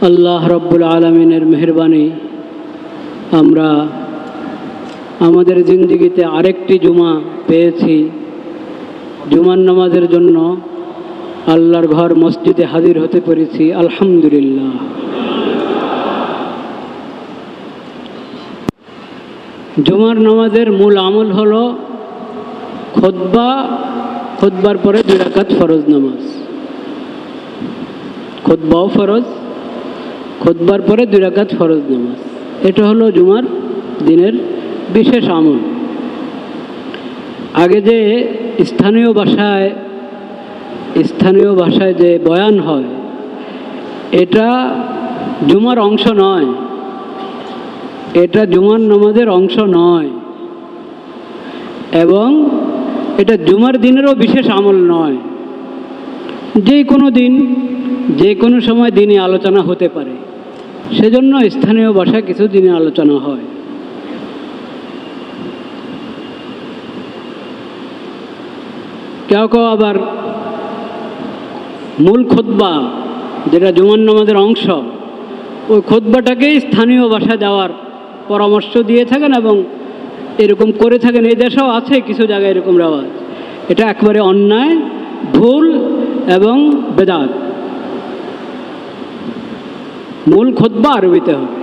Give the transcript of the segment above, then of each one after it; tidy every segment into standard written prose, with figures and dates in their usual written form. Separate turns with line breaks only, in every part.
আল্লাহ রব্বুল আলমিনের মেহরবানি আমরা আমাদের জিন্দিগিতে আরেকটি জুমা পেয়েছি। জুমার নামাজের জন্য আল্লাহর ঘর মসজিদে হাজির হতে পেরেছি, আলহামদুলিল্লাহ। জুমার নামাজের মূল আমল হলো খুতবার পরে 2 রাকাত ফরজ নামাজ। খুতবাও ফরজ, খুতবার পরে 2 রাকাত ফরজ নামাজ, এটা হলো জুমার দিনের বিশেষ আমল। আগে যে স্থানীয় ভাষায় যে বয়ান হয়, এটা জুমার অংশ নয়, এটা জুমার নামাজের অংশ নয়, এবং এটা জুমার দিনেরও বিশেষ আমল নয়। যে কোনো দিন, যে কোনো সময় দিনে আলোচনা হতে পারে, সেজন্য স্থানীয় ভাষায় কিছু দিনে আলোচনা হয়। কেউ কেউ আবার মূল খুতবা, যেটা জুমার নামাজের অংশ, ওই খুতবাটাকেই স্থানীয় ভাষায় দেওয়ার পরামর্শ দিয়ে থাকেন এবং এরকম করে থাকেন। এই দেশেও আছে কিছু জায়গায় এরকম রেওয়াজ। এটা একেবারে অন্যায়, ভুল এবং বেদাত। মূল খুতবা আরবিতে হবে।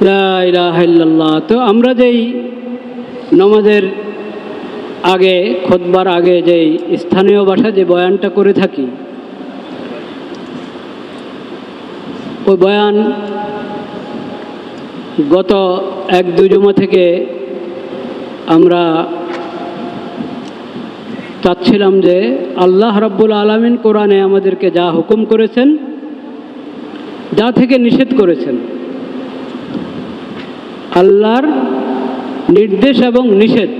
লা ইলাহা ইল্লাল্লাহ। তো আমরা যেই নামাজের আগে, খুতবার আগে যেই স্থানীয় ভাষা যে বয়ানটা করে থাকি, ওই বয়ান গত 1-2 জুমা থেকে আমরা চাচ্ছিলাম যে আল্লাহ রাব্বুল আলামিন কোরআনে আমাদেরকে যা হুকুম করেছেন, যা থেকে নিষেধ করেছেন, আল্লাহর নির্দেশ এবং নিষেধ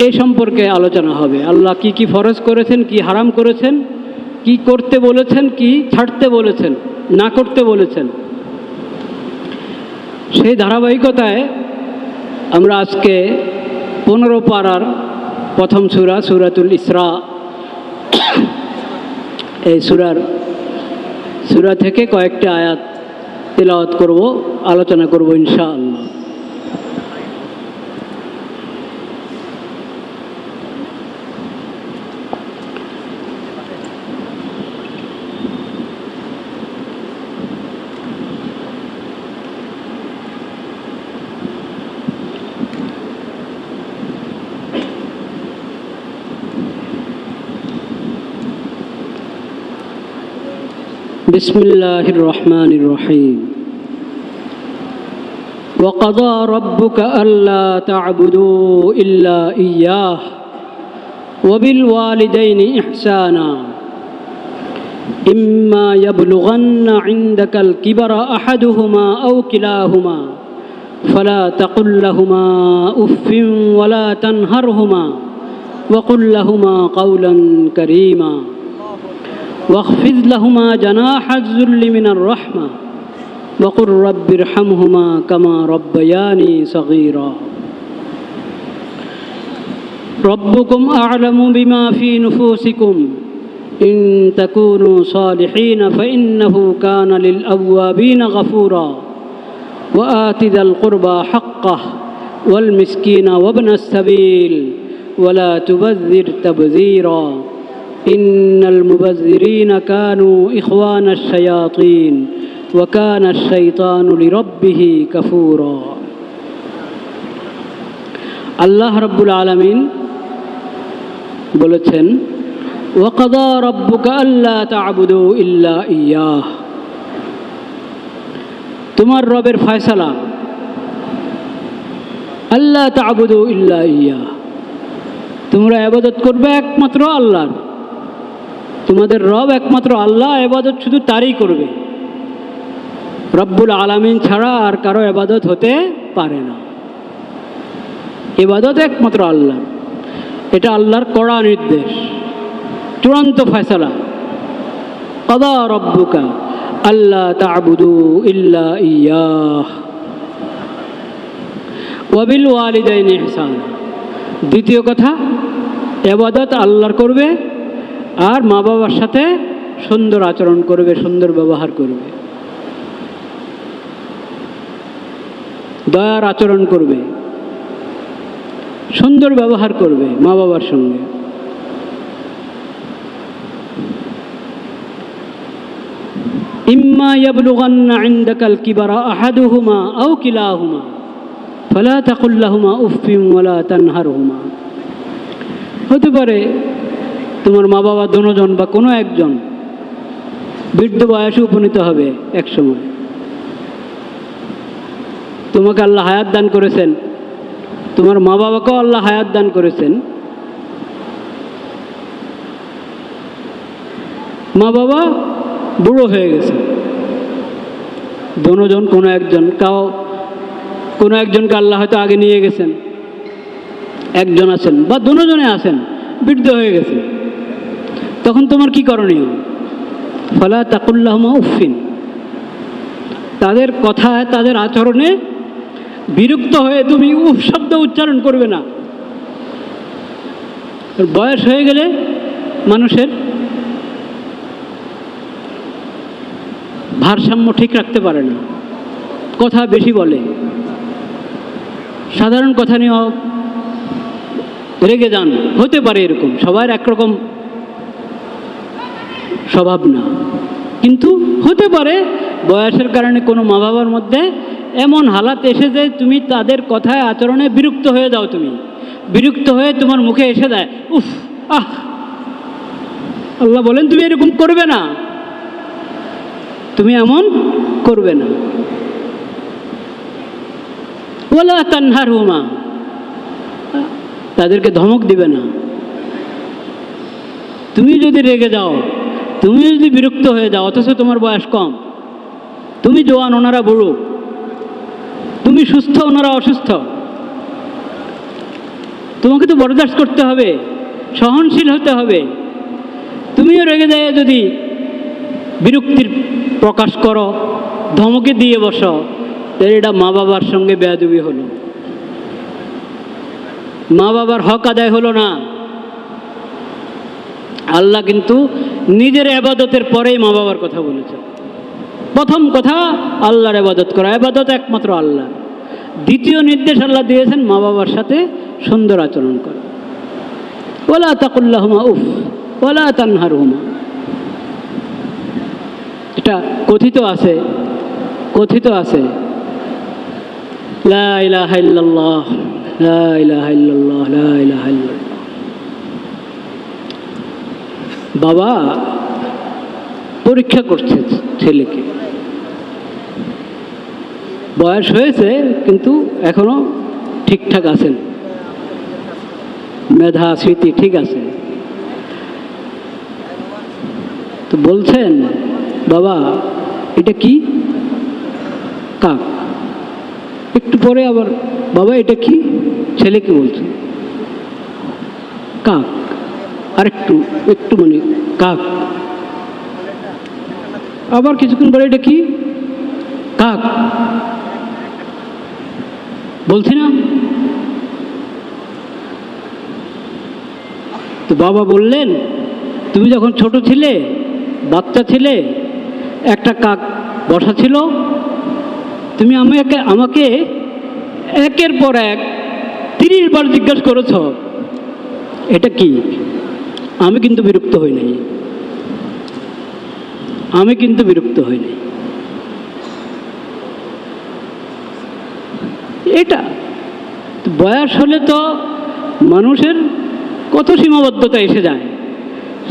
এই সম্পর্কে আলোচনা হবে। আল্লাহ কি কি ফরজ করেছেন, কি হারাম করেছেন, কি করতে বলেছেন, কি ছাড়তে বলেছেন, না করতে বলেছেন। সেই ধারাবাহিকতায় আমরা আজকে 15 পারার প্রথম সূরা, সূরাতুল ইসরা, এই সূরা থেকে কয়েকটা আয়াত তিলাওয়াত করব, আলোচনা করব ইনশাআল্লাহ। بسم الله الرحمن الرحيم وقضى ربك ألا تعبدوا إلا إياه وبالوالدين إحسانا إما يبلغن عندك الكبر أحدهما أو كلاهما فلا تقل لهما أف ولا تنهرهما وقل لهما قولا كريما واخفض لهما جناح الذل من الرحمة وقل رب ارحمهما كما ربياني صغيرا ربكم أعلم بما في نفوسكم إن تكونوا صالحين فإنه كان للأوابين غفورا وآت ذا القربى حقه والمسكين وابن السبيل ولا تبذر تبذيرا إن المبذرين كانوا إخوان الشياطين وكان الشيطان لربه كفورا আল্লাহ রাব্বুল আলামিন বলেছেন, ওয়াকাদা রাব্বুকা আল্লা তা'বুদু ইল্লা ইয়্যাহ। তোমার রবের ফয়সালা, আল্লা তা'বুদু ইল্লা ইয়্যাহ, তোমরা ইবাদত করবে একমাত্র আল্লাহর। তোমাদের রব একমাত্র আল্লাহ, ইবাদত শুধু তারই করবে। রব্বুল আলামিন ছাড়া আর কারো ইবাদত হতে পারে না। ইবাদত একমাত্র আল্লাহ, এটা আল্লাহর কড়া নির্দেশ, চূড়ান্ত ফয়সালা। কাদা রব্বুকা আল্লা তা'বুদু ইল্লা ইয়্যাহ ওয়া বিল ওয়ালিদাইনি ইহসানা। দ্বিতীয় কথা, ইবাদত আল্লাহর করবে আর মা বাবার সাথে সুন্দর আচরণ করবে, সুন্দর ব্যবহার করবে, দয়ার আচরণ করবে, সুন্দর ব্যবহার করবে মা বাবার সঙ্গে। ইম্মা ইয়াবলুগান্না ইনদাকাল কিবারা আহাদুহুমা আও কিলাহুমা ফালা তাকুল লাহুমা উফফিন ওয়ালা তানহারহুমা। হতে পারে তোমার মা বাবা দুজন বা কোনো একজন বৃদ্ধ বয়সে উপনীত হবে এক সময়। তোমাকে আল্লাহ হায়াত দান করেছেন, তোমার মা বাবাকেও আল্লাহ হায়াত দান করেছেন। মা বাবা বুড়ো হয়ে গেছে, দুজন কোনো একজন, কোনো একজনকে আল্লাহ হয়তো আগে নিয়ে গেছেন, একজন আছেন বা দুজনে আছেন, বৃদ্ধ হয়ে গেছে। তখন তোমার কি করণীয়? ফালা তাকুল লাহুমা উফফিন, তাদের কথায় তাদের আচরণে বিরক্ত হয়ে তুমি উফ শব্দ উচ্চারণ করবে না। বয়স হয়ে গেলে মানুষের ভারসাম্য ঠিক রাখতে পারে না, কথা বেশি বলে, সাধারণ কথা নিয়ে রেগে যান, হতে পারে এরকম, সবার একরকম স্বভাব না, কিন্তু হতে পারে বয়সের কারণে কোনো মা বাবার মধ্যে এমন হালাত এসে যে তুমি তাদের কথায় আচরণে বিরক্ত হয়ে যাও, তুমি বিরক্ত হয়ে তোমার মুখে এসে দেয় উফ আহ। আল্লাহ বলেন তুমি এরকম করবে না, তুমি এমন করবে না। ওয়ালা তানহারহুমা, তাদেরকে ধমক দিবে না। তুমি যদি রেগে যাও, তুমি যদি বিরক্ত হয়ে যাও, অথচ তোমার বয়স কম, তুমি জোয়ান ওনারা বুড়ো, তুমি সুস্থ ওনারা অসুস্থ, তোমাকে তো বরদাস্ত করতে হবে, সহনশীল হতে হবে। তুমিও রেগে যায় যদি বিরক্তির প্রকাশ করো, ধমকে দিয়ে বসো, তাহলে এটা মা বাবার সঙ্গে বেয়াদবি হলো, মা বাবার হক আদায় হলো না। আল্লাহ কিন্তু নিজের ইবাদতের পরেই মা বাবার কথা বলেছেন। প্রথম কথা আল্লাহর ইবাদত করা, ইবাদত একমাত্র আল্লাহ। দ্বিতীয় নির্দেশ আল্লাহ দিয়েছেন মা বাবার সাথে সুন্দর আচরণ করা। ওয়ালা তাকুল লাহুমা উফ ওয়ালা তানহারহুমা, এটা কথিত আছে, কথিত আছে লা ইলাহা ইল্লাল্লাহ লা ইলাহা ইল্লাল্লাহ লা ইলাহা ইল্লাল্লাহ। বাবা পরীক্ষা করছে ছেলেকে, বয়স হয়েছে কিন্তু এখনো ঠিকঠাক আছেন, মেধা স্মৃতি ঠিক আছে। তো বলছেন বাবা এটা কি? কাক। একটু পরে আবার বাবা এটা কি? ছেলেকে বলছেন কাক। আর একটু মানে কাক। আবার কিছুক্ষণ পরে এটা কি? কাক। বলছি না? তো বাবা বললেন তুমি যখন ছোট ছিলে, বাচ্চা ছিলে, একটা কাক বসা ছিল, তুমি আমাকে একের পর এক 30 বার জিজ্ঞাসা করেছ এটা কি। আমি কিন্তু বিরক্ত হই নাই, আমি কিন্তু বিরক্ত হই নাই। এটা বয়স হলে তো মানুষের কত সীমাবদ্ধতা এসে যায়,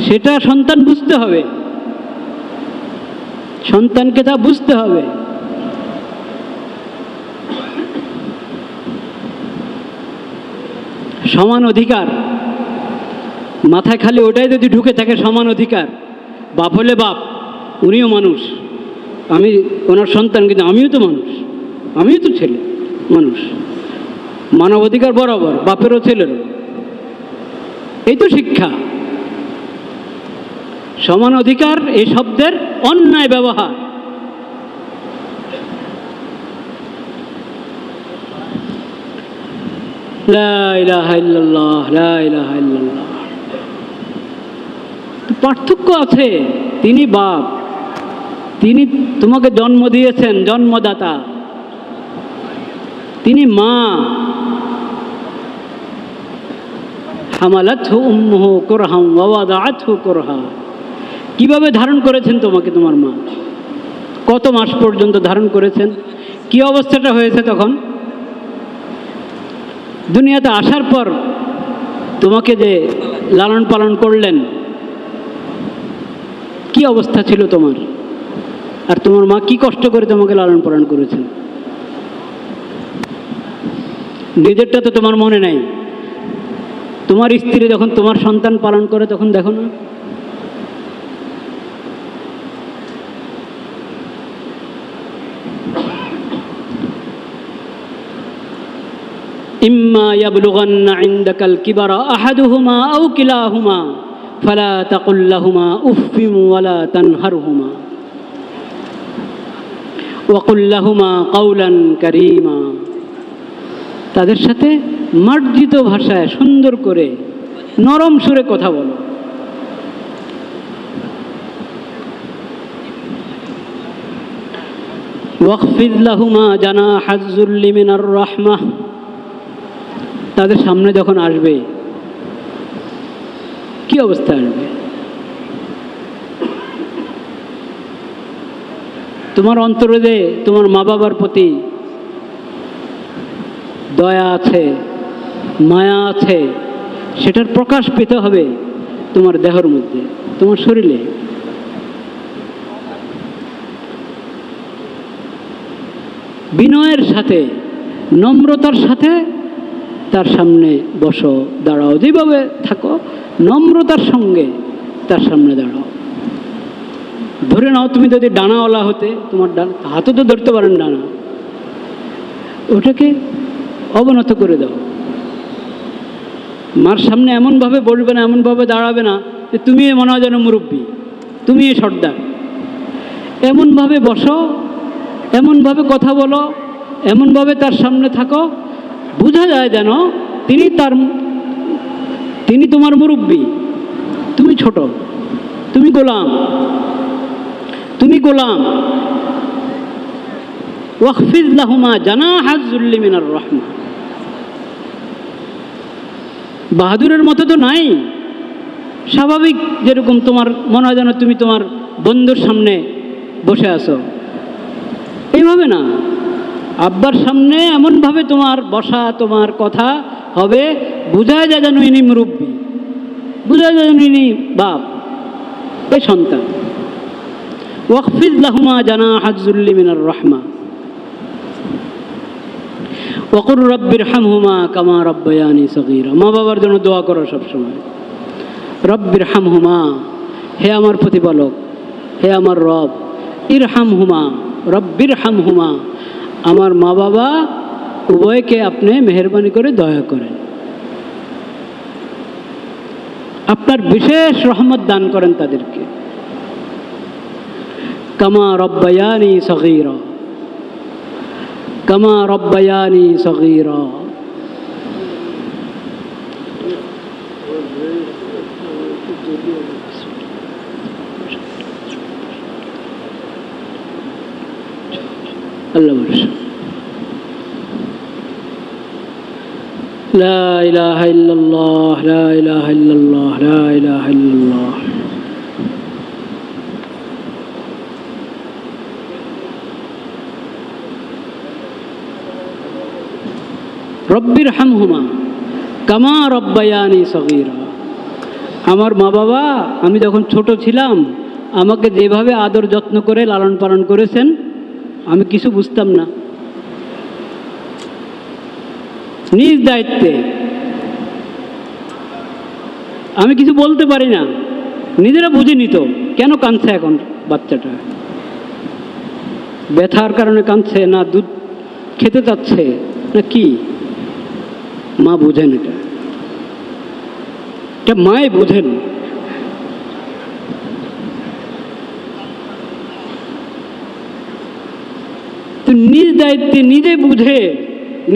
সেটা সন্তান বুঝতে হবে, সন্তানকে তা বুঝতে হবে। সমান অধিকার মাথায় খালি ওটাই যদি ঢুকে থাকে, সমান অধিকার, বাপ হলে বাপ, উনিও মানুষ, আমি ওনার সন্তান, কিন্তু আমিও তো মানুষ, আমিও তো ছেলে মানুষ, মানব অধিকার বরাবর বাপেরও ছেলেরও। এই তো শিক্ষা। সমান অধিকার এই শব্দের অন্যায় ব্যবহার। লা ইলাহা ইল্লাল্লাহ লা ইলাহা ইল্লাল্লাহ। পার্থক্য আছে। তিনি বাপ, তিনি তোমাকে জন্ম দিয়েছেন, জন্মদাতা। তিনি মা, হামালাতহু উম্মুহু কুরহাম ওয়া ওয়াদাআতহু কুরহা। কিভাবে ধারণ করেছেন তোমাকে তোমার মা? কত মাস পর্যন্ত ধারণ করেছেন? কি অবস্থাটা হয়েছে তখন? দুনিয়াতে আসার পর তোমাকে যে লালন পালন করলেন, কি অবস্থা ছিল তোমার? আর তোমার মা কি কষ্ট করে তোমাকে লালন পালন করেছেন? নিজেরটা তো তোমার মনে নাই। তোমার স্ত্রী যখন তোমার সন্তান পালন করে তখন দেখো না? ইম্মা ইয়াবলুগান্না ইনদাকাল কিবারা আহাদুহুমা আও কিলাহুমা ফালা তাকুল লাহুমা উফফিন ওয়ালা তানহারহুমা ওয়া কুল লাহুমা কাওলান কারীমা। তাদের সাথে মার্জিত ভাষায় সুন্দর করে নরম সুরে কথা বলো। ওয়াখফিদ লাহুমা জানাহাজ যুল্লি মিনার রাহমাহ। তাদের সামনে যখন আসবে কি অবস্থা আসবে? তোমার অন্তরে যে তোমার মা বাবার প্রতি দয়া আছে, মায়া আছে, সেটার প্রকাশ পেতে হবে তোমার দেহের মধ্যে, তোমার শরীরে। বিনয়ের সাথে, নম্রতার সাথে তার সামনে বসো, দাঁড়াও, যেভাবে থাকো নম্রতার সঙ্গে তার সামনে দাঁড়াও। ধরে নাও তুমি যদি ডানাওয়ালা হতে, তোমার হাতও তো ধরতে পারেন ডানা, ওটাকে অবনত করে দাও। মার সামনে এমনভাবে বসবে না, এমনভাবে দাঁড়াবে না যে তুমি মনে হয় যেন মুরব্বী, তুমি সর্দার। এমনভাবে বসো, এমনভাবে কথা বলো, এমনভাবে তার সামনে থাকো, বোঝা যায় যেন তিনি তোমার মুরব্বী, তুমি ছোট, তুমি গোলাম, তুমি গোলাম। ওয়াখফিদ লাহুমা জানাহাজ যুল্লি মিনার রাহমাহ। বাহাদুরের মতো তো নাই, স্বাভাবিক যেরকম তোমার মনে হয় যেন তুমি তোমার বন্ধুর সামনে বসে আছো, এইভাবে না। আব্বার সামনে এমনভাবে তোমার বসা, তোমার কথা হবে, বোঝা যায় যেন ইনি মুরব্বী, বোঝা যায় যেন ইনি বাপ, এই সন্তান। ওয়াখফিদ লাহুমা জানাহাজ যুল্লি মিনার রাহমাহ ওয়া কুর রাব্বিরহামহুমা কামা রাব্বায়ানি সগীরা। মা বাবার জন্য দোয়া করো সবসময়। রাব্বিরহামহুমা, হে আমার প্রতিপালক, হে আমার রব। ইরহামহুমা, রাব্বিরহামহুমা, আমার মা বাবা উভয়কে আপনি মেহেরবানি করে দয়া করেন, আপনার বিশেষ রহমত দান করেন তাদেরকে। কামা রাব্বায়ানি সগীরা, কামা রাব্বায়ানি সগীরা। আল্লাহ ভরসা। লা ইলাহা ইল্লাল্লাহ, লা ইলাহা ইল্লাল্লাহ, লা ইলাহা ইল্লাল্লাহ। রব্বিরহামহুমা কামা রাব্বায়ানি সগীরা। আমার মা বাবা আমি যখন ছোট ছিলাম আমাকে যেভাবে আদর যত্ন করে লালন পালন করেছেন, আমি কিছু বুঝতাম না, নিজ দায়িত্বে। আমি কিছু বলতে পারি না, নিজেরা বুঝে নিত কেন কাঁদছে এখন বাচ্চাটা, ব্যথার কারণে কাঁদছে না দুধ খেতে চাচ্ছে না কি, মা বুঝেন, এটা মাই বুঝেন। তো নিজ দায়িত্বে নিজে বুঝে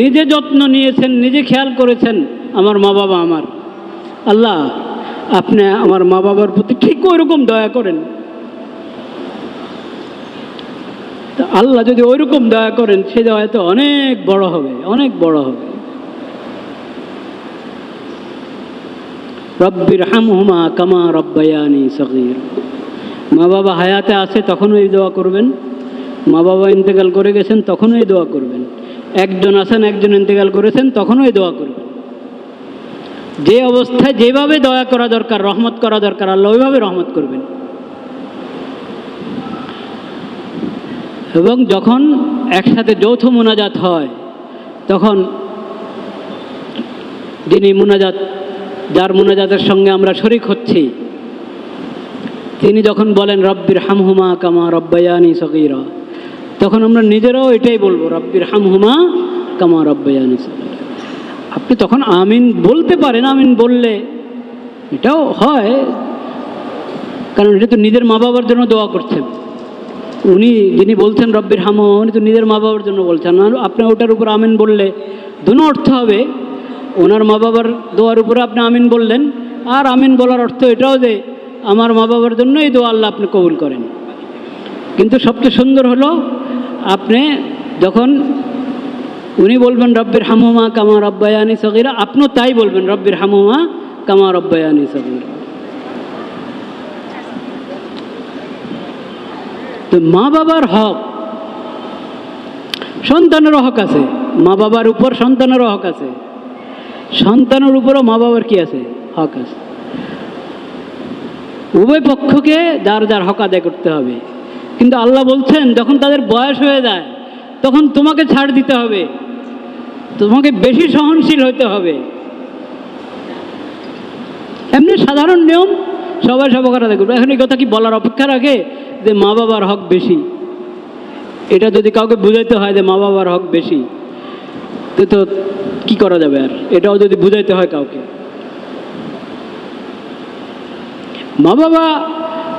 নিজে যত্ন নিয়েছেন, নিজে খেয়াল করেছেন আমার মা বাবা। আমার আল্লাহ আপনি আমার মা বাবার প্রতি ঠিক ওইরকম দয়া করেন। আল্লাহ যদি ওইরকম দয়া করেন, সে দয়া তো অনেক বড় হবে, অনেক বড় হবে। রব্বির হামহুমা কামা রব্বায়ানি সগীরা। মা বাবা হায়াতে আছে তখনও এই দোয়া করবেন, মা বাবা ইন্তেকাল করে গেছেন তখনও এই দোয়া করবেন, একজন আছেন একজন ইন্তেকাল করেছেন তখনও এই দোয়া করবেন। যে অবস্থায় যেভাবে দয়া করা দরকার, রহমত করা দরকার, আল্লাহ ওইভাবে রহমত করবেন। এবং যখন একসাথে যৌথ মুনাজাত হয়, তখন যিনি মুনাজাত, যার মুনাজাতের সঙ্গে আমরা শরীক হচ্ছি, তিনি যখন বলেন রব্বির হামহুমা কামা রব্বায়ানি সগীরা, তখন আমরা নিজেরাও এটাই বলবো, রব্বির হামহুমা কামা রব্বায়ানি সগীরা। আপনি তখন আমিন বলতে পারেন, আমিন বললে এটাও হয়, কারণ এটা তো নিজের মা বাবার জন্য দোয়া করছেন। উনি যিনি বলছেন রব্বির হামহুমা, উনি তো নিজের মা বাবার জন্য বলছেন। আর আপনি ওটার উপর আমিন বললে দুটো অর্থ হবে। ওনার মা বাবার দোয়ার উপরে আপনি আমিন বললেন, আর আমিন বলার অর্থ এটাও যে আমার মা বাবার জন্য এই দোয়া আল্লাহ আপনি কবুল করেন। কিন্তু সবচেয়ে সুন্দর হলো আপনি যখন উনি বলবেন রব্বির হামহুমা কামা রব্বায়ানি সগীরা, আপনিও তাই বলবেন রব্বির হামহুমা কামা রব্বায়ানি সগীরা। তো মা বাবার হক, সন্তানেরও হক আছে, মা বাবার উপর সন্তানেরও হক আছে, সন্তানের উপরও মা বাবার কি আছে, হক আছে। উভয় পক্ষকে যার যার হক আদায় করতে হবে। কিন্তু আল্লাহ বলছেন যখন তাদের বয়স হয়ে যায় তখন তোমাকে ছাড় দিতে হবে, তোমাকে বেশি সহনশীল হতে হবে। এমনি সাধারণ নিয়ম, সবাই সব কথা দেখবে। এখন এই কথা কি বলার অপেক্ষা রাখে যে মা বাবার হক বেশি? এটা যদি কাউকে বুঝাইতে হয় যে মা বাবার হক বেশি, তো কি করা যাবে? আর এটাও যদি বুঝাইতে হয় কাউকে, মা বাবা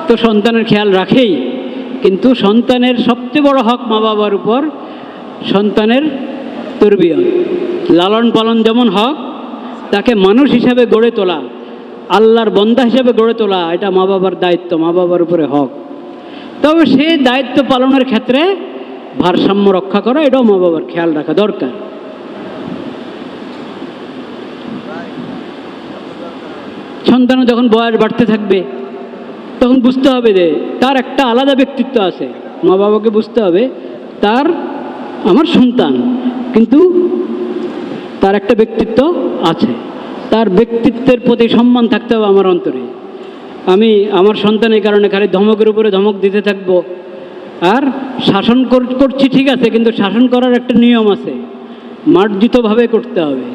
তো সন্তানের খেয়াল রাখেই, কিন্তু সন্তানের সবচেয়ে বড় হক মা বাবার উপর সন্তানের তরবিয়ত, লালন পালন যেমন হক, তাকে মানুষ হিসাবে গড়ে তোলা, আল্লাহর বন্দা হিসাবে গড়ে তোলা, এটা মা বাবার দায়িত্ব, মা বাবার উপরে হক। তবে সেই দায়িত্ব পালনের ক্ষেত্রে ভারসাম্য রক্ষা করা, এটাও মা বাবার খেয়াল রাখা দরকার। সন্তান যখন বয়স বাড়তে থাকবে তখন বুঝতে হবে যে তার একটা আলাদা ব্যক্তিত্ব আছে। মা বাবাকে বুঝতে হবে তার, আমার সন্তান, কিন্তু তার একটা ব্যক্তিত্ব আছে, তার ব্যক্তিত্বের প্রতি সম্মান থাকতে হবে আমার অন্তরে। আমি আমার সন্তানের কারণে খালি ধমকের উপরে ধমক দিতে থাকবো, আর শাসন করছি ঠিক আছে, কিন্তু শাসন করার একটা নিয়ম আছে, মার্জিতভাবে করতে হবে।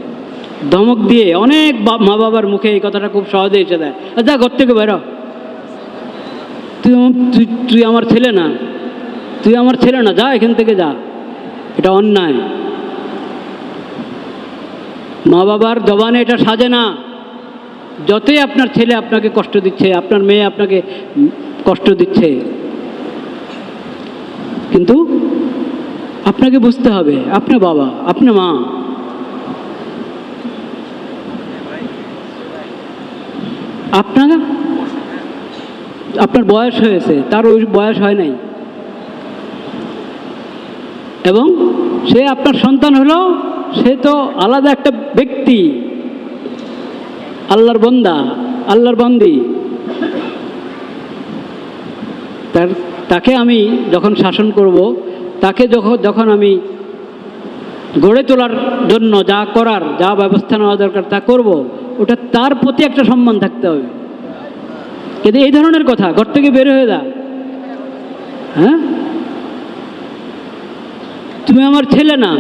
ধমক দিয়ে অনেক মা বাবার মুখে এই কথাটা খুব সহজে এসে দেয়, যা ঘর থেকে বেরো, তুই আমার ছেলে না, তুই আমার ছেলে না, যা এখান থেকে যা। এটা অন্যায়। মা বাবার জবানে এটা সাজে না। যতই আপনার ছেলে আপনাকে কষ্ট দিচ্ছে, আপনার মেয়ে আপনাকে কষ্ট দিচ্ছে, কিন্তু আপনাকে বুঝতে হবে আপনি বাবা, আপনি মা। আপনার বয়স হয়েছে, তার ওই বয়স হয় নাই, এবং সে আপনার সন্তান হলো, সে তো আলাদা একটা ব্যক্তি, আল্লাহর বন্দা, আল্লাহর বন্দি। তাকে আমি যখন শাসন করব, তাকে যখন আমি গড়ে তোলার জন্য যা করার, যা ব্যবস্থা নেওয়া দরকার তা করব, ওটা তার প্রতি একটা সম্মান থাকতে হবে। কিন্তু এই ধরনের কথা, ঘর থেকে বের হয়ে যা, হ্যাঁ তুমি আমার ছেলে না,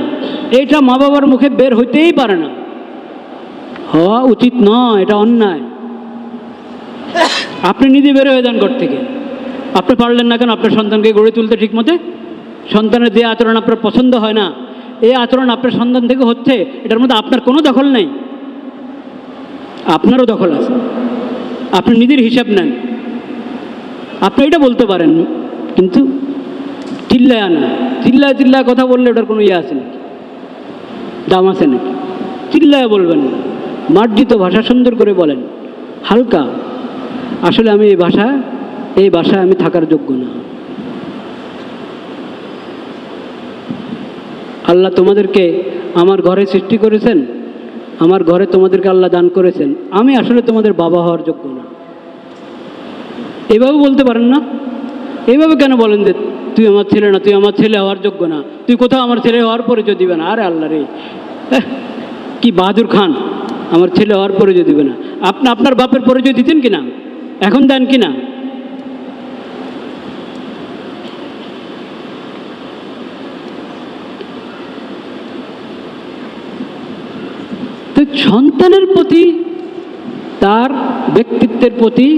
এইটা মা বাবার মুখে বের হইতেই পারে না, হওয়া উচিত নয়, এটা অন্যায়। আপনি নিজে বের হয়ে যান ঘর থেকে। আপনি পারলেন না কেন আপনার সন্তানকে গড়ে তুলতে ঠিক মতে? সন্তানের যে আচরণ আপনার পছন্দ হয় না, এই আচরণ আপনার সন্তান থেকে হচ্ছে, এটার মধ্যে আপনার কোনো দখল নেই। আপনারও দখল আছে, আপনি নিজের হিসাব নেন। আপনি এটা বলতে পারেন, কিন্তু চিল্লায় না, চিল্লায় কথা বললে ওটার কোনো ইয়ে আছে নাকি, দাম আছে নাকি? চিল্লায় বলবেন না, মার্জিত ভাষা সুন্দর করে বলেন, হালকা। আসলে আমি এই বাসায় আমি থাকার যোগ্য না। আল্লাহ তোমাদেরকে আমার ঘরে সৃষ্টি করেছেন, আমার ঘরে তোমাদেরকে আল্লাহ দান করেছেন, আমি আসলে তোমাদের বাবা হওয়ার যোগ্য না। এভাবে বলতে পারেন না? এইভাবে কেন বলেন যে তুই আমার ছেলে না, তুই আমার ছেলে হওয়ার যোগ্য না, তুই কোথাও আমার ছেলে হওয়ার পরিচয় দিবে না? আরে আল্লাহ রে, কি বাহাদুর খান, আমার ছেলে হওয়ার পরিচয় দিবে না। আপনি আপনার বাপের পরিচয় দিতেন কিনা? এখন দেন কিনা? তো সন্তানের প্রতি, তার ব্যক্তিত্বের প্রতি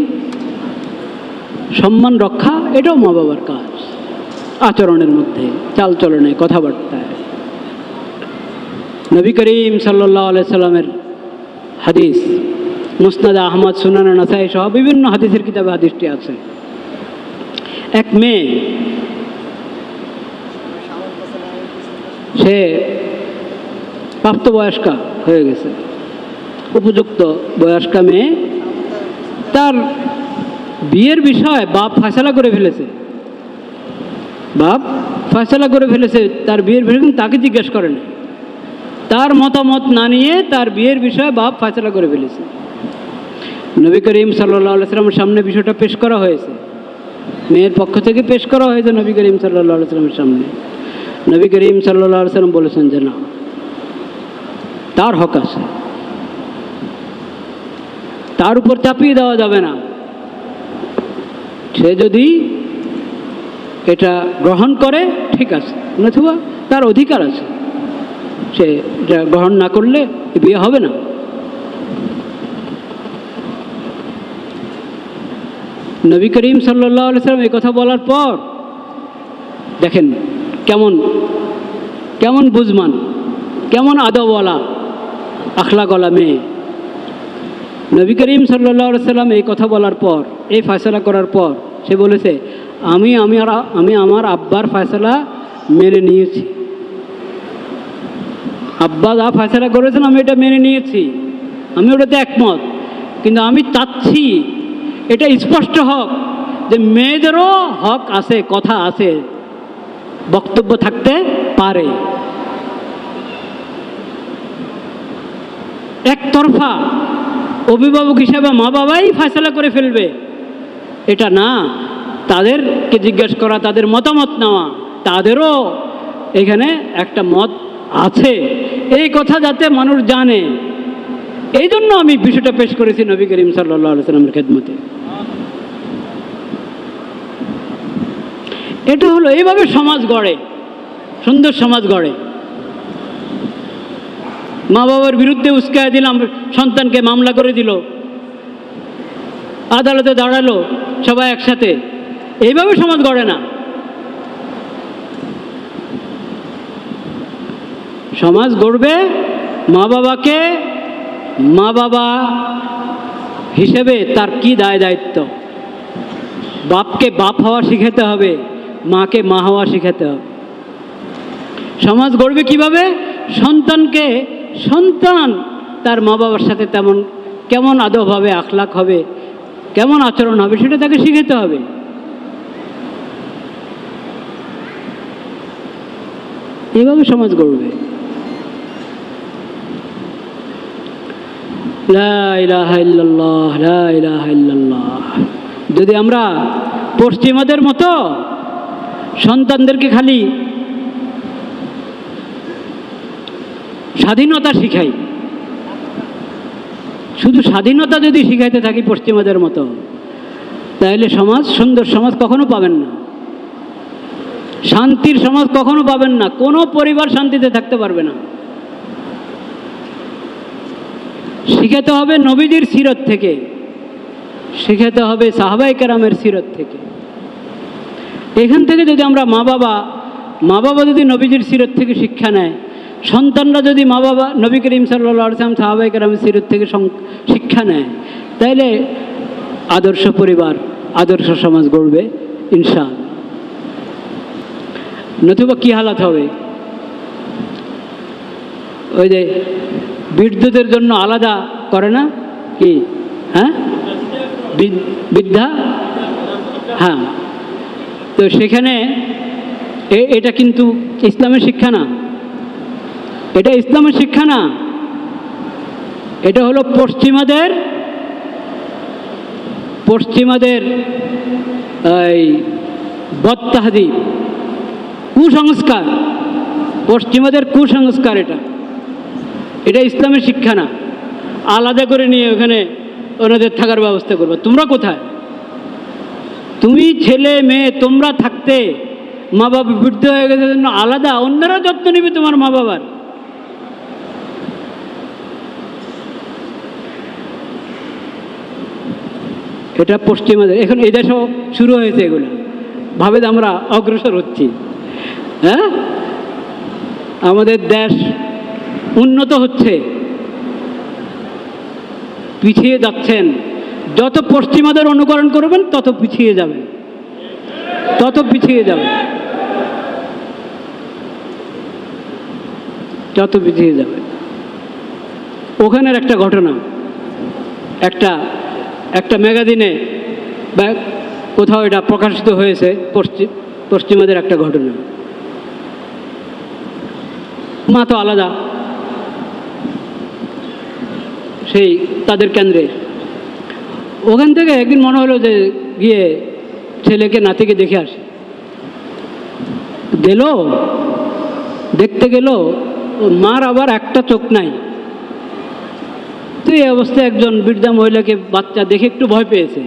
সম্মান রক্ষা, এটাও মা বাবার কাজ। আচরণের মধ্যে, চালচলনে, কথাবার্তায়। নবী করিম সাল্লাল্লাহু আলাইহি সাল্লামের হাদিস, মুসনাদ আহমদ, সুনান নাসাই সহ বিভিন্ন হাদিসের কিতাবে হাদিসটি আছে। এক মেয়ে, সে প্রাপ্তবয়স্কা হয়ে গেছে, উপযুক্ত বয়স্কা মেয়ে, তার বিয়ের বিষয়ে বাপ ফয়সালা করে ফেলেছে। বাপ ফয়সালা করে ফেলেছে তার বিয়ের বিষয়ে, তাকে জিজ্ঞেস করেন, তার মতামত না নিয়ে তার বিয়ের বিষয়ে বাপ ফয়সালা করে ফেলেছে। নবী করিম সাল্লাল্লাহু আলাইহি সাল্লামের সামনে বিষয়টা পেশ করা হয়েছে, মেয়ের পক্ষ থেকে পেশ করা হয়েছে নবী করিম সাল্লাল্লাহু আলাইহি সাল্লামের সামনে। নবী করিম সাল্লাল্লাহু আলাইহি সাল্লাম বলেছেন যে না, তার হক আছে, তার উপর চাপিয়ে দেওয়া যাবে না। সে যদি এটা গ্রহণ করে ঠিক আছে, নতুবা তার অধিকার আছে, সে এটা গ্রহণ না করলে বিয়ে হবে না। নবী করিম সাল্লাল্লাহু আলাইহি সাল্লাম এই কথা বলার পর দেখেন কেমন কেমন বুঝমান, কেমন আদবওয়ালা, আখলাকওয়ালা মেয়ে। নবী করিম সাল্লাল্লাহু আলাইহি সাল্লাম এই কথা বলার পর, এই ফয়সালা করার পর সে বলেছে, আমি আমার আব্বার ফয়সালা মেনে নিয়েছি। আব্বা যা ফয়সালা করেছেন আমি এটা মেনে নিয়েছি, আমি ওটাতে একমত। কিন্তু আমি চাচ্ছি এটা স্পষ্ট হোক যে মেয়েদেরও হক আছে, কথা আছে, বক্তব্য থাকতে পারে। একতরফা অভিভাবক হিসেবে মা বাবাই ফয়সালা করে ফেলবে এটা না, তাদেরকে জিজ্ঞেস করা, তাদের মতামত নেওয়া, তাদেরও এখানে একটা মত আছে, এই কথা যাতে মানুষ জানে, এই জন্য আমি বিষয়টা পেশ করেছি নবী করিম সাল্লাল্লাহু আলাইহি সাল্লামের খেদমতে। এটা হলো, এইভাবে সমাজ গড়ে, সুন্দর সমাজ গড়ে। মা বাবার বিরুদ্ধে উস্কায় দিলাম, সন্তানকে মামলা করে দিল, আদালতে দাঁড়ালো সবাই একসাথে, এইভাবে সমাজ গড়ে না। সমাজ গড়বে মা বাবাকে মা বাবা হিসেবে তার কি দায় দায়িত্ব। বাপকে বাপ হওয়া শিখাতে হবে, মাকে মা হওয়া শিখাতে হবে। সমাজ গড়বে কিভাবে? সন্তানকে সন্তান তার মা বাবার সাথে তেমন কেমন আদব হবে, আখলাক হবে, কেমন আচরণ হবে, সেটা তাকে শিখাতে হবে। এভাবে সমাজ গড়বে। লা ইলাহা ইল্লাল্লাহ, লা ইলাহা ইল্লাল্লাহ। যদি আমরা পশ্চিমাদের মতো সন্তানদেরকে খালি স্বাধীনতা শিখাই, শুধু স্বাধীনতা যদি শিখাইতে থাকি পশ্চিমাদের মতো, তাহলে সমাজ, সুন্দর সমাজ কখনো পাবেন না, শান্তির সমাজ কখনো পাবেন না, কোনো পরিবার শান্তিতে থাকতে পারবে না। শিখাতে হবে নবীদের সিরত থেকে, শিখাতে হবে সাহাবায়ে কেরামের সিরত থেকে। এখান থেকে যদি আমরা মা বাবা যদি নবীজির সিরত থেকে শিক্ষা নেয়, সন্তানরা যদি মা বাবা নবী করিম সাল্লাল্লাহু আলাইহি ওয়াসাল্লাম সাহাবায়ে কেরামের সিরত থেকে শিক্ষা নেয়, তাইলে আদর্শ পরিবার, আদর্শ সমাজ গড়বে ইনশাআল্লাহ। নতুবা কি হালাত হবে? ওই যে বিদ্যুতের জন্য আলাদা করে না কি, হ্যাঁ, বিদ্যা, হ্যাঁ। তো সেখানে এটা কিন্তু ইসলামের শিক্ষা না, এটা ইসলামের শিক্ষা না, এটা হলো পশ্চিমাদের এই বদতাহদিব, কুসংস্কার, পশ্চিমাদের কুসংস্কার। এটা ইসলামের শিক্ষা না। আলাদা করে নিয়ে ওখানে ওনাদের থাকার ব্যবস্থা করবে। তোমরা কোথায়? তুমি ছেলে মেয়ে তোমরা থাকতে, মা বাবা বৃদ্ধ হয়ে গেছে জন্য আলাদা, অন্যরা যত্ন নেবে তোমার মা বাবার। এটা পশ্চিমাদের, এখন এই দেশেও শুরু হয়েছে এগুলো, ভাবে আমরা অগ্রসর হচ্ছি। হ্যাঁ, আমাদের দেশ উন্নত হচ্ছে, পিছিয়ে যাচ্ছেন। যত পশ্চিমাদের অনুকরণ করবেন তত পিছিয়ে যাবেন, তত পিছিয়ে যাবেন, যত পিছিয়ে যাবে। ওখানের একটা ঘটনা, একটা ম্যাগাজিনে বা কোথাও এটা প্রকাশিত হয়েছে, পশ্চিমাদের একটা ঘটনা। মা তো আলাদা, সেই তাদের কেন্দ্রে। ওখান থেকে একদিন মনে হলো যে গিয়ে ছেলেকে নাতিকে দেখে আসে। দেখতে গেল, মার আবার একটা চোখ নাই। তো এই অবস্থায় একজন বৃদ্ধা মহিলাকে বাচ্চা দেখে একটু ভয় পেয়েছে।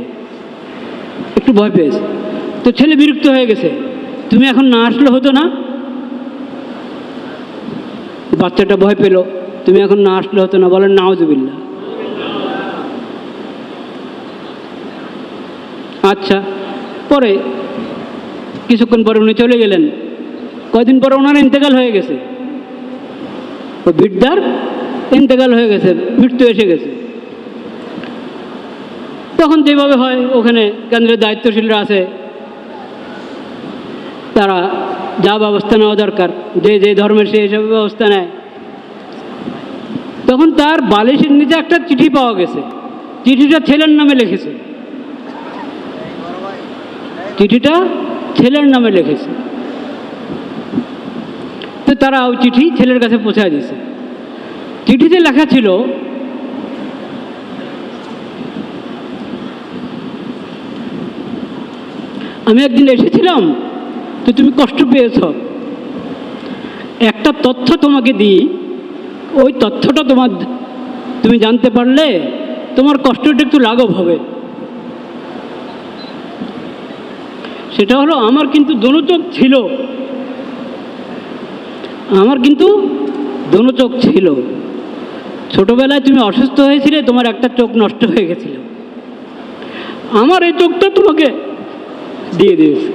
তো ছেলে বিরক্ত হয়ে গেছে, তুমি এখন না আসলে হতো না? বাচ্চাটা ভয় পেল, তুমি এখন না আসলে হতো না। বলেন নাউজুবিল্লাহ। আচ্ছা, পরে কিছুক্ষণ পরে উনি চলে গেলেন। কয়দিন পরে ওনার ইন্তেকাল হয়ে গেছে, ও বৃদ্ধার ইন্তেকাল হয়ে গেছে, মৃত্যু এসে গেছে। তখন যেভাবে হয়, ওখানে কেন্দ্রের দায়িত্বশীলরা আছে, তারা যা ব্যবস্থা নেওয়া দরকার, যে ধর্মের সে হিসাবে ব্যবস্থা নেয়। তখন তার বালিশের নিচে একটা চিঠি পাওয়া গেছে। চিঠিটা ছেলের নামে লিখেছে, তো তারা ওই চিঠি ছেলের কাছে পৌঁছায় দিয়েছে। চিঠিতে লেখা ছিল, আমি একদিন এসেছিলাম, তো তুমি কষ্ট পেয়েছ, একটা তথ্য তোমাকে দিই, ওই তথ্যটা তুমি জানতে পারলে তোমার কষ্টটা একটু লাঘব হবে। সেটা হলো, আমার কিন্তু দোনো চোখ ছিল। ছোটবেলায় তুমি অসুস্থ হয়েছিলে, তোমার একটা চোখ নষ্ট হয়ে গেছিল, আমার এই চোখটা তোমাকে দিয়ে দিয়েছে।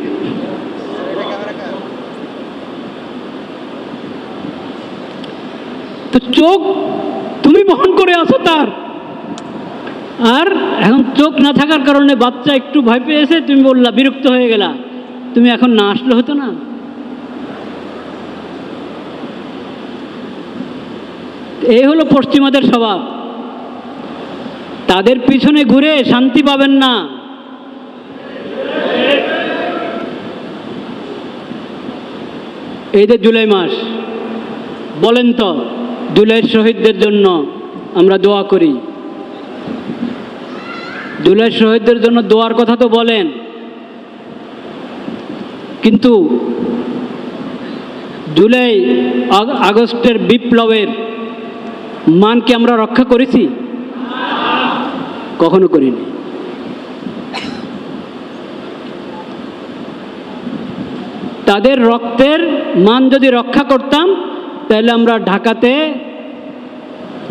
তো চোখ তুমি বহন করে আসো তার, আর এখন চোখ না থাকার কারণে বাচ্চা একটু ভয় পেয়েছে, তুমি বললা, বিরক্ত হয়ে গেলা, তুমি এখন না আসলে হতো না? এই হলো পশ্চিমাদের স্বভাব। তাদের পিছনে ঘুরে শান্তি পাবেন না। এই যে জুলাই মাস, বলেন তো, জুলাইয়ের শহীদদের জন্য আমরা দোয়া করি। জুলাইয়ের শহীদদের জন্য দোয়ার কথা তো বলেন, কিন্তু জুলাই আগস্টের বিপ্লবের মান কি আমরা রক্ষা করেছি? কখনো করিনি। তাদের রক্তের মান যদি রক্ষা করতাম, তাহলে আমরা ঢাকাতে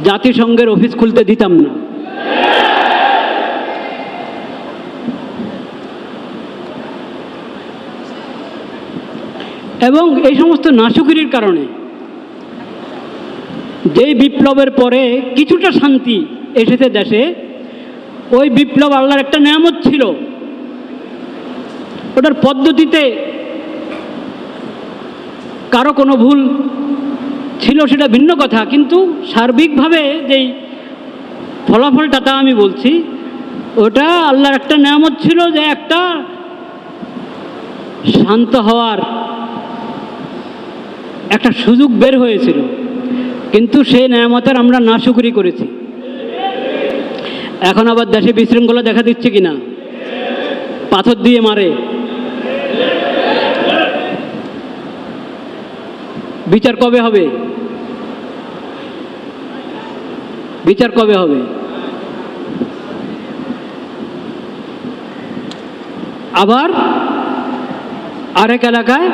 জাতিসংঘের অফিস খুলতে দিতাম না। এবং এই সমস্ত নাশকরির কারণে, যেই বিপ্লবের পরে কিছুটা শান্তি এসেছে দেশে, ওই বিপ্লব আল্লাহর একটা নেয়ামত ছিল। ওটার পদ্ধতিতে কারো কোনো ভুল ছিল, সেটা ভিন্ন কথা, কিন্তু সার্বিকভাবে যেই ফলাফলটা, তা আমি বলছি, ওটা আল্লাহর একটা নেয়ামত ছিল, যে একটা শান্ত হওয়ার একটা সুযোগ বের হয়েছিল, কিন্তু সেই নেয়ামতের আমরা নাশুকরি করেছি। এখন আবার দেশে বিশৃঙ্খলা দেখা দিচ্ছে কিনা, পাথর দিয়ে মারে, বিচার কবে হবে? বিচার কবে হবে? আবার আরেক এলাকায়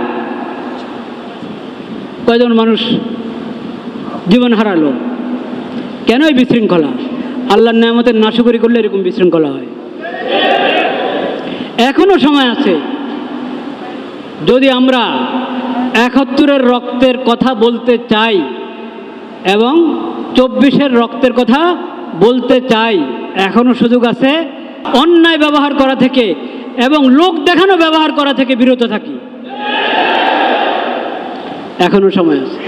কয়জন মানুষ জীবন হারালো। কেন এই বিশৃঙ্খলা? আল্লাহর নেয়ামতের নাশুকরি করলে এরকম বিশৃঙ্খলা হয়। এখনো সময় আছে, যদি আমরা ৭১-এর রক্তের কথা বলতে চাই এবং ২৪-এর রক্তের কথা বলতে চাই, এখনো সুযোগ আছে অন্যায় ব্যবহার করা থেকে এবং লোক দেখানো ব্যবহার করা থেকে বিরত থাকি। এখনো সময় আছে।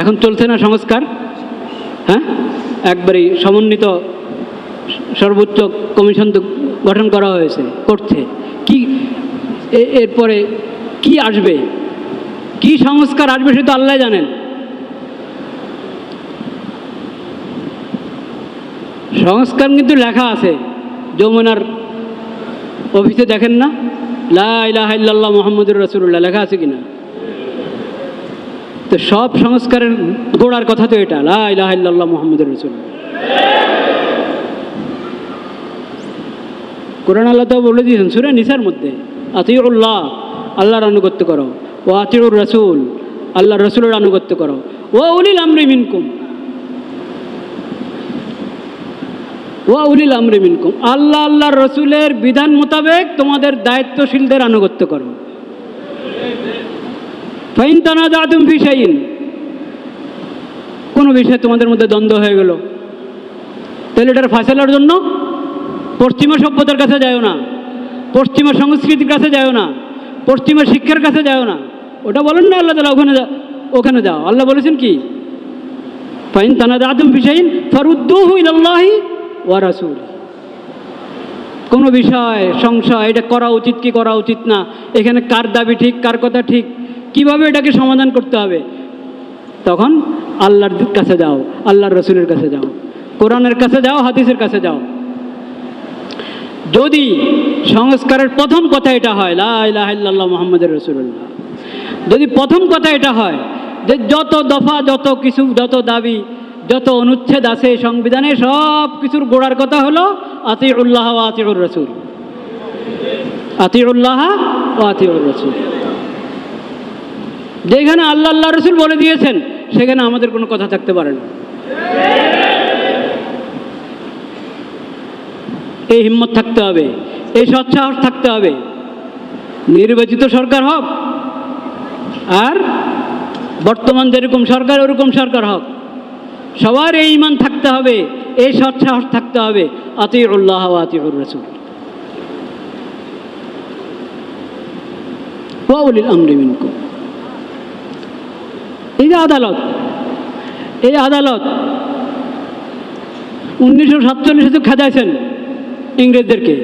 এখন চলছে না সংস্কার? হ্যাঁ, একবারই সমন্বিত সর্বোচ্চ কমিশন তো গঠন করা হয়েছে, করছে। কি এরপরে কি আসবে, কি সংস্কার আসবে সেটা আল্লাহ জানেন। সংস্কার কিন্তু লেখা আছে, যমুনার অফিসে দেখেন না, লা ইলাহা ইল্লাল্লাহ মুহাম্মাদুর রাসূলুল্লাহ লেখা আছে কিনা? তো সব সংস্কারের গোড়ার কথা তো এটা, লা ইলাহা ইল্লাল্লাহ মুহাম্মাদুর রাসূলুল্লাহ। কোরআন আল্লাহ তো বলে দিয়েছেন সূরা নিসার মধ্যে, আতিউল্লাহ, আল্লাহর আনুগত্য করো, ও আতিউর রাসূল, আল্লাহর রাসূলের আনুগত্য করো, ও উলিল আমরি মিনকুম, ওয়া উলিল আমরি মিনকুম, আল্লাহ আল্লাহর রাসূলের বিধান মোতাবেক তোমাদের দায়িত্বশীলদের আনুগত্য করো। ফাইন তানাযাতুম ফি শাইইন, কোনো বিষয়ে তোমাদের মধ্যে দ্বন্দ্ব হয়ে গেল, তাহলে এটার ফায়সালার জন্য পশ্চিমা সভ্যতার কাছে যাও না, পশ্চিমা সংস্কৃতির কাছে যাও না, পশ্চিমা শিক্ষার কাছে যাও না। ওটা বলেন না আল্লাহ তাআলা, ওখানে যাও। আল্লাহ বলেছেন কি? ফাইন তানাযাতুম ফি শাইইন ফারুদ্দুহু ইলাল্লাহি ওয়া রাসূল। কোনো বিষয় সংশয়, এটা করা উচিত কি করা উচিত না, এখানে কার দাবি ঠিক, কার কথা ঠিক, কিভাবে এটাকে সমাধান করতে হবে, তখন আল্লাহর কাছে যাও, আল্লাহর রাসূলের কাছে যাও, কোরআনের কাছে যাও, হাদিসের কাছে যাও। যদি সংস্কারের প্রথম কথা এটা হয়, লা ইলাহা ইল্লাল্লাহ মুহাম্মাদুর রাসূলুল্লাহ, যদি প্রথম কথা এটা হয় যে যত দফা, যত কিছু, যত দাবি, যত অনুচ্ছেদ আছে সংবিধানে, সব কিছুর গোড়ার কথা হলো আতিউল্লাহ ওয়া আতিউর রাসূল, আতিউল্লাহ ওয়া আতিউর রাসূল। যেখানে আল্লাহ আল্লাহ রাসূল বলে দিয়েছেন, সেখানে আমাদের কোনো কথা থাকতে পারে না। এই হিম্মত থাকতে হবে, এই সৎসাহস থাকতে হবে। নির্বাচিত সরকার হোক আর বর্তমান যেরকম সরকার ওরকম সরকার হোক, সবার এই ঈমান থাকতে হবে, এই সৎসাহস থাকতে হবে, আতিউল্লাহ ওয়া আতিউর রাসূল ওয়া উলিল আমরি মিনকুম। এই যে আদালত, এই আদালত 1947 তো খেদাইছেন ইংরেজদেরকে,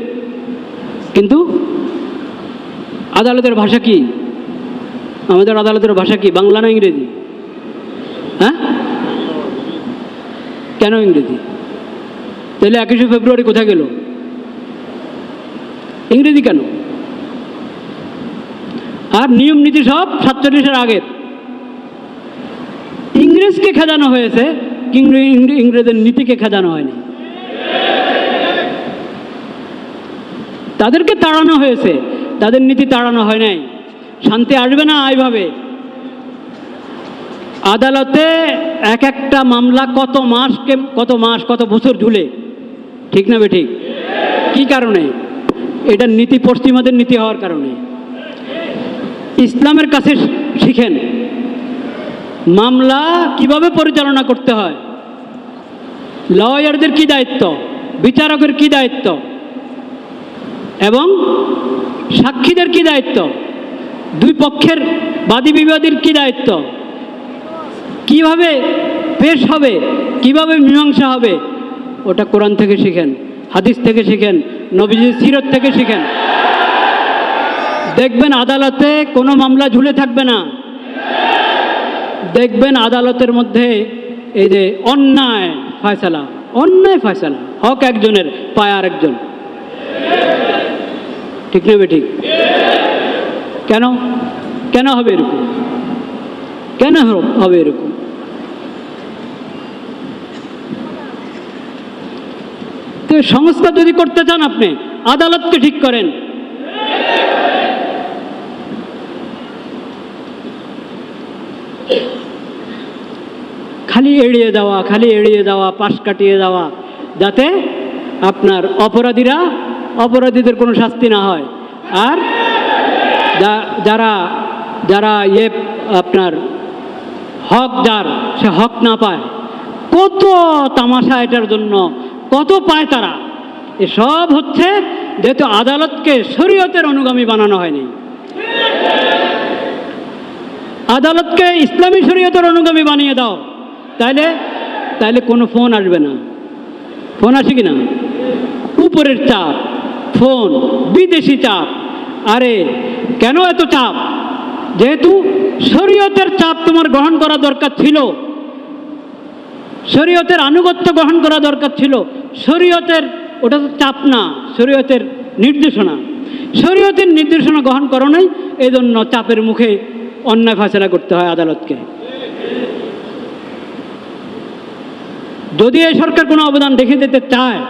কিন্তু আদালতের ভাষা কি? আমাদের আদালতের ভাষা কি, বাংলা না ইংরেজি? হ্যাঁ, কেন ইংরেজি? তাহলে 21শে ফেব্রুয়ারি কোথায় গেল? ইংরেজি কেন? আর নিয়ম নীতি সব 47-এর আগের। ইংরেজকে খেদানো হয়েছে, কিন্তু ইংরেজের নীতিকে খেদানো হয়নি। তাদেরকে তাড়ানো হয়েছে, তাদের নীতি তাড়ানো হয় নাই। শান্তি আসবে না এইভাবে। আদালতে এক একটা মামলা কত মাস কত বছর ঝুলে, ঠিক না বেঠিক? কি কারণে? এটা নীতি পশ্চিমাদের নীতি হওয়ার কারণে। ইসলামের কাছে শিখেন মামলা কিভাবে পরিচালনা করতে হয়, লয়ারদের কি দায়িত্ব, বিচারকের কি দায়িত্ব, এবং সাক্ষীদের কি দায়িত্ব, দুই পক্ষের বাদী বিবাদীর কি দায়িত্ব, কিভাবে পেশ হবে, কিভাবে মীমাংসা হবে, ওটা কোরআন থেকে শিখেন, হাদিস থেকে শিখেন, নবীজির সিরত থেকে শিখেন। দেখবেন আদালতে কোনো মামলা ঝুলে থাকবে না। দেখবেন আদালতের মধ্যে এই যে অন্যায় ফয়সালা, অন্যায় ফয়সালা, হক একজনের পায় আর একজন। ঠিক নেবে ঠিক? কেন কেন হবে এরকম? কেন হবে এরকম? তো সংস্কার যদি করতে চান আপনি আদালতকে ঠিক করেন। খালি এড়িয়ে দেওয়া, পাশ কাটিয়ে দেওয়া, যাতে আপনার অপরাধীদের কোনো শাস্তি না হয়, আর যারা আপনার হক, সে হক না পায়। কত তামাশা এটার জন্য, কত পায় তারা। এসব হচ্ছে যেহেতু আদালতকে শরীয়তের অনুগামী বানানো হয়নি। আদালতকে ইসলামী শরীয়তের অনুগামী বানিয়ে দাও, তাইলে কোনো ফোন আসবে না। ফোন আসে কি না? উপরের চাপ, ফোন, বিদেশি চাপ। আরে কেন এত চাপ? যেহেতু শরীয়তের চাপ তোমার গ্রহণ করা দরকার ছিল, শরীয়তের আনুগত্য গ্রহণ করা দরকার ছিল। শরীয়তের, ওটা তো চাপ না, শরীয়তের নির্দেশনা। শরীয়তের নির্দেশনা গ্রহণ করো নাই, এই জন্য চাপের মুখে অন্যায় ফয়সালা করতে হয় আদালতকে। যদি এই সরকার কোনো অবদান রেখে দিতে চায়,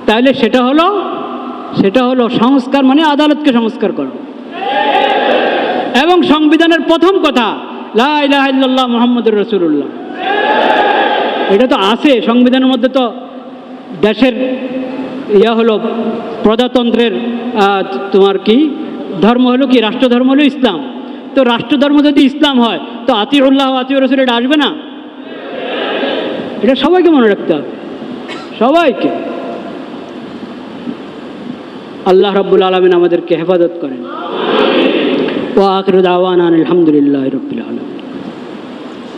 তাহলে সেটা হলো সংস্কার, মানে আদালতকে সংস্কার করো। এবং সংবিধানের প্রথম কথা লা ইলাহা ইল্লাল্লাহ মুহাম্মাদুর রাসূলুল্লাহ, এটা তো আছে সংবিধানের মধ্যে। তো দেশের হলো প্রজাতন্ত্রের তোমার কি ধর্ম হলো কি? রাষ্ট্রধর্ম হলো ইসলাম। তো রাষ্ট্রধর্ম যদি ইসলাম হয়, তো আতিউল্লাহ আতিউর রাসূল এটা আসবে না? এটা সবাইকে মনে রাখতে হবে, সবাইকে। আল্লাহ রাব্বুল আলামিন আমাদেরকে হেফাজত করেন। ওয়া আখিরু দাওয়ানা আলহামদুলিল্লাহি রাব্বিল আলামিন।